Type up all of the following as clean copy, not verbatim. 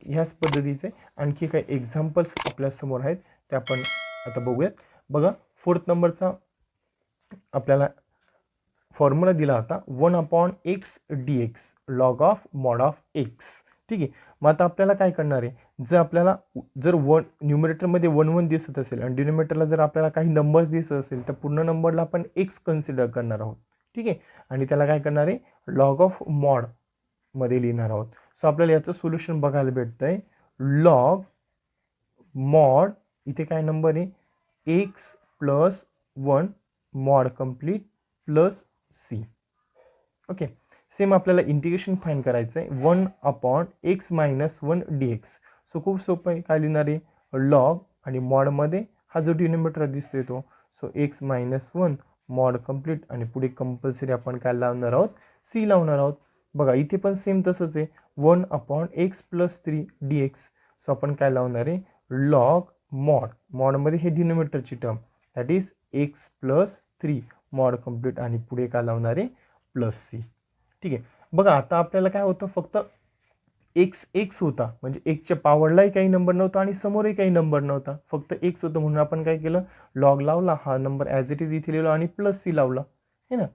ह्याच पद्धतीचे आणखी काही एक्झाम्पल्स आपल्यासमोर आहेत ते आपण आता बघूयात. बघा 4th नंबरचा आपल्याला फॉर्म्युला दिला होता 1/x dx log of mod of x. ठीक आहे. मग आता आपल्याला काय करणार आहे, जर न्यूमरेटरमध्ये 1 1 दिसत असेल आणि डिनोमिनेटरला जर आपल्याला काही नंबर्स दिसत असेल तर पूर्ण नंबरला आपण x कन्सिडर करणार आहोत. ठीक आहे. आणि त्याला काय करणार आहे, लॉग ऑफ मॉड मध्ये लिहिणार आहोत. सो आपल्याला याचं सोल्युशन बघायला भेटतंय लॉग मॉड, इथे काय नंबर आहे x + 1 mod complete plus c. Okay. Same आपल्याला इंटिग्रेशन फाइंड करायचं आहे 1/x - 1 dx. सो खूप सोपं आहे. काय लिहिणार आहे, लॉग आणि मॉडमध्ये हा जो डिनोमिनेटर दिसतोय तो, सो x - 1 मॉड कंप्लीट आणि पुढे कंपल्सरी आपण काय लावणार आहोत, c लावणार आहोत. बघा इथे पण सेम तसंच आहे 1/x + 3 dx. सो आपण काय लावणार आहे, लॉग मॉडमध्ये हे डिनोमिनेटरची term that is x + 3 mod complete आणि पुढे काय लावणार आहे, प्लस c. ठीक आहे. बघा आता आपल्याला काय होतं, फक्त x होता म्हणजे xच्या पॉवरलाही काही नंबर नव्हता आणि समोरही काही नंबर नव्हता, फक्त x होतं म्हणून आपण काय केलं, लॉग लावला, हा नंबर ॲज इट इज इथे लिहिला आणि प्लस c लावला है ना.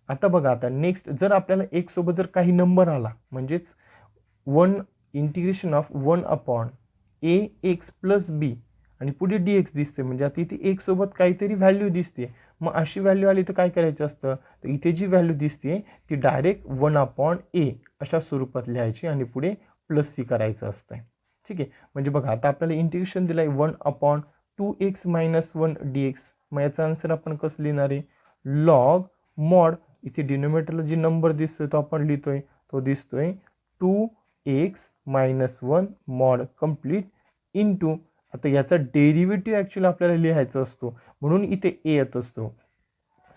आता बघा आता नेक्स्ट जर आपल्याला x सोबत जर काही नंबर आला म्हणजेच इंटिग्रेशन ऑफ 1/ax + b आणि पुढे dx दिसते म्हणजे आता इथे x सोबत काहीतरी व्हॅल्यू दिसते. मग अशी व्हॅल्यू आली तर काय करायचं असतं, तर इथे जी व्हॅल्यू दिसते ती डायरेक्ट 1/a अशा स्वरूपात लिहायची आणि पुढे प्लस c करायचं असतं. ठीक आहे. म्हणजे बघा आता आपल्याला इंटिग्रेशन दिलं आहे 1/2x - 1 dx. मग याचा आन्सर आपण कसं लिहिणार आहे, लॉग मॉड, इथे डिनोमिनेटरला जी नंबर दिसतोय तो आपण लिहितोय, तो दिसतोय 2x - 1 मॉड कंप्लीट इंटू, आता याचा डेरिव्हेटिव्ह ॲक्च्युअली आपल्याला लिहायचा असतो म्हणून इथे a येत असतो.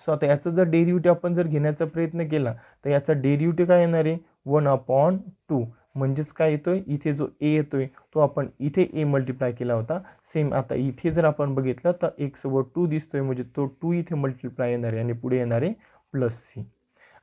सो आता याचा जर डेरिव्हेटिव्ह आपण जर घेण्याचा प्रयत्न केला तर याचा डेरिव्हेटिव्ह काय येणार आहे, 1/2 म्हणजेच काय येतोय, इथे जो a येतोय तो आपण इथे a मल्टिप्लाय केला होता. सेम आता इथे जर आपण बघितलं तर x सोबत 2 दिसतोय म्हणजे तो 2 इथे मल्टिप्लाय येणार आहे आणि पुढे येणार आहे प्लस c.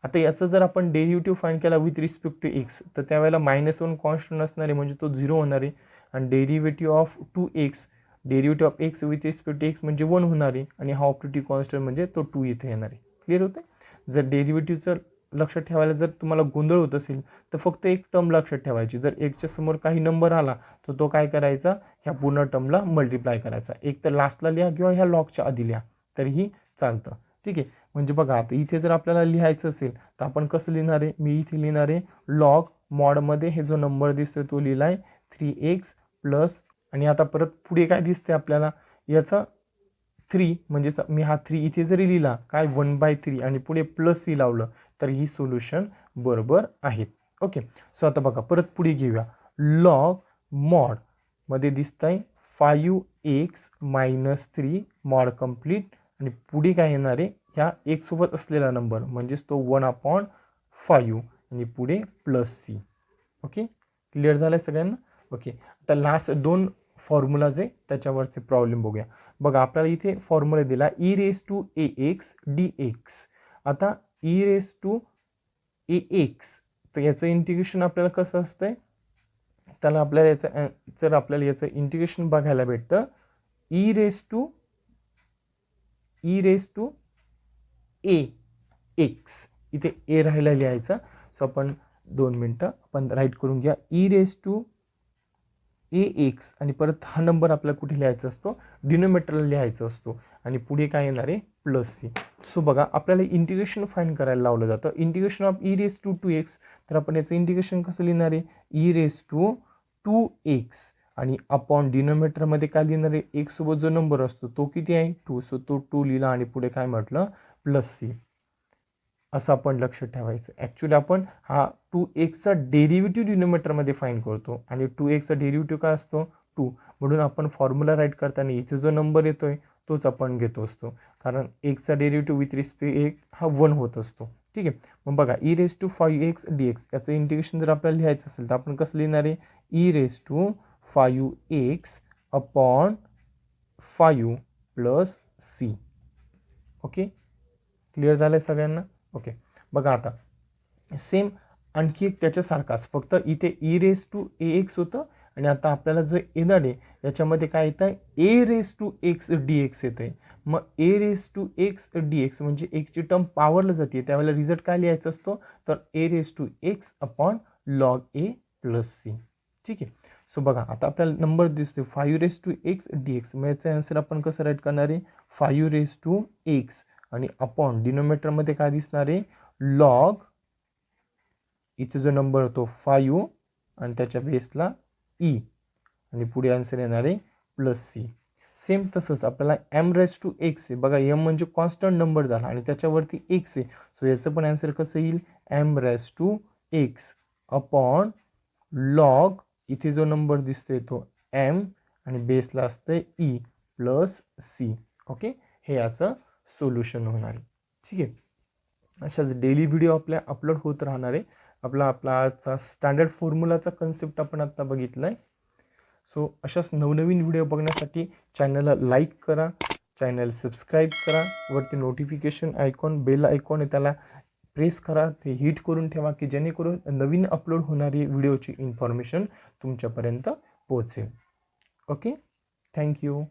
आता याचा जर आपण डेरिव्हेटिव्ह फाइंड केला विथ रिस्पेक्ट टू x तर त्यावेळेला -1 कॉन्स्टंट असणार आहे म्हणजे तो 0 होणार आहे आणि derivative of 2x, derivative of x with respect to x म्हणजे 1 होणार आहे आणि हा ऑपरेटिव्ह कॉन्स्टंट म्हणजे तो 2 इथे येणार आहे. क्लिअर होतं. जर डेरिव्हेटिव्हचं लक्षात ठेवायला जर तुम्हाला गोंधळ होत असेल तर फक्त एक टर्म लक्षात ठेवायची, जर एक्सच्या समोर काही नंबर आला तर तो काय करायचा, ह्या पूर्ण टर्मला मल्टिप्लाय करायचा, एक तर लास्टला लिहा किंवा ह्या लॉगच्या आधी लिहा तरीही चालतं. ठीक आहे. म्हणजे बघा आता इथे जर आपल्याला लिहायचं असेल तर आपण कसं लिहिणार आहे, मी इथे लिहिणार आहे लॉग मॉडमध्ये हे जो नंबर दिसतोय तो लिहिलाय 3x प्लस, आणि आता परत पुढे काय दिसते आपल्याला, याचा 3 म्हणजेच मी हा 3 इथे जरी लिहिला काय 1/3 आणि पुढे प्लस c लावलं तर ही सोल्युशन बरोबर आहेत. ओके. सो आता बघा परत पुढे घेऊया, लॉग मॉड मध्ये दिसतंय 5x - 3 मॉड कंप्लीट आणि पुढे काय येणार आहे, ह्या x सोबत असलेला नंबर म्हणजेच तो 1/5 आणि पुढे प्लस c. ओके. क्लिअर झालं सगळ्यांना. ओके. आता लास्ट 2 फॉर्म्युलाज आहे त्याच्यावरचे प्रॉब्लेम बघूया. बघा आपल्याला इथे फॉर्म्युला दिला e⁴ax dx. आता e⁴ax तर याचं इंटिग्रेशन आपल्याला कसं असतंय, त्याला आपल्याला याचं इंटिग्रेशन बघायला भेटतं e⁴ax, इथे a राहायला लिहायचा. सो आपण 2 मिनटं आपण राईट करून घ्या e⁴ax आणि परत हा नंबर आपल्याला कुठे लिहायचा असतो, डिनोमिनेटरला लिहायचा असतो आणि पुढे काय येणार आहे प्लस c. सो बघा आपल्याला इंटिग्रेशन फाइंड करायला लावलं जातं, इंटिग्रेशन ऑफ e⁴2x, तर आपण याचं इंटिग्रेशन कसं लिहिणार आहे, e⁴2x आणि अपॉन डिनोमिनेटरमध्ये काय लिहिणार आहे, x सोबत जो नंबर असतो तो किती आहे 2, सो तो 2 लिहिला आणि पुढे काय म्हटलं प्लस c. असं आपण लक्षात ठेवायचं. ॲक्च्युली आपण हा 2x चा डेरिव्हेटिव्ह डिनोमिनेटरमध्ये फाइंड करतो आणि 2x चा डेरिव्हेटिव्ह काय असतो 2, म्हणून आपण फॉर्म्युला राईट करताना इथे जो नंबर येतोय तोच आपण घेतो असतो, कारण x चा डेरिव्हेटिव्ह विथ रिस्पेक्ट हा 1 होत असतो. ठीक आहे. मग बघा e⁵5x dx याचं इंटिग्रेशन जर आपल्याला लिहायचं असेल तर आपण कसं लिहिणार आहे, e⁵5x upon 5 plus c. Okay. Clear झालं आहे सगळ्यांना. ओके. बघा आता सेम आणखी एक त्याच्यासारखाच, फक्त इथे e⁴ax होतं आणि आता आपल्याला जो येणार आहे याच्यामध्ये काय येतं आहे, A raise to X D X येतं आहे. मग A raise to X D X म्हणजे एक्सची टर्म पॉवरला जाते, त्यावेळेला रिझल्ट काय लिहायचा असतो, तर A raise to x upon log A plus C. ठीक आहे. सो बघा आता आपल्याला नंबर दिसतो 5 raise to X D X. मग याचा आन्सर आपण कसं राईट करणार आहे, 5 रेस टू एक्स आणि अपॉन डिनोमिनेटरमध्ये काय दिसणार आहे, लॉग, इथे जो नंबर होतो 5 आणि त्याच्या बेसला ई आणि पुढे आन्सर येणार आहे प्लस सी. सेम तसंच आपल्याला एम रेस टू एक्स आहे. बघा एम म्हणजे कॉन्स्टंट नंबर झाला आणि त्याच्यावरती एक्स आहे. सो याचं पण आन्सर कसं येईल, m raise to x upon log, इथे जो नंबर दिसतोय तो एम आणि बेसला असतं ई प्लस सी. ओके, हे याचं सोल्युशन होणार आहे. ठीक आहे. अशाच डेली व्हिडिओ आपल्या अपलोड होत राहणार आहे. आपला आजचा स्टँडर्ड फॉर्म्युलाचा कन्सेप्ट आपण आत्ता बघितला आहे. सो अशाच नवनवीन व्हिडिओ बघण्यासाठी चॅनलला लाईक करा, चॅनल सबस्क्राईब करा, वरती नोटिफिकेशन आयकॉन बेल आयकॉन आहे त्याला प्रेस करा, ते हिट करून ठेवा की जेणेकरून नवीन अपलोड होणारी व्हिडिओची इन्फॉर्मेशन तुमच्यापर्यंत पोहोचेल. Okay, thank you.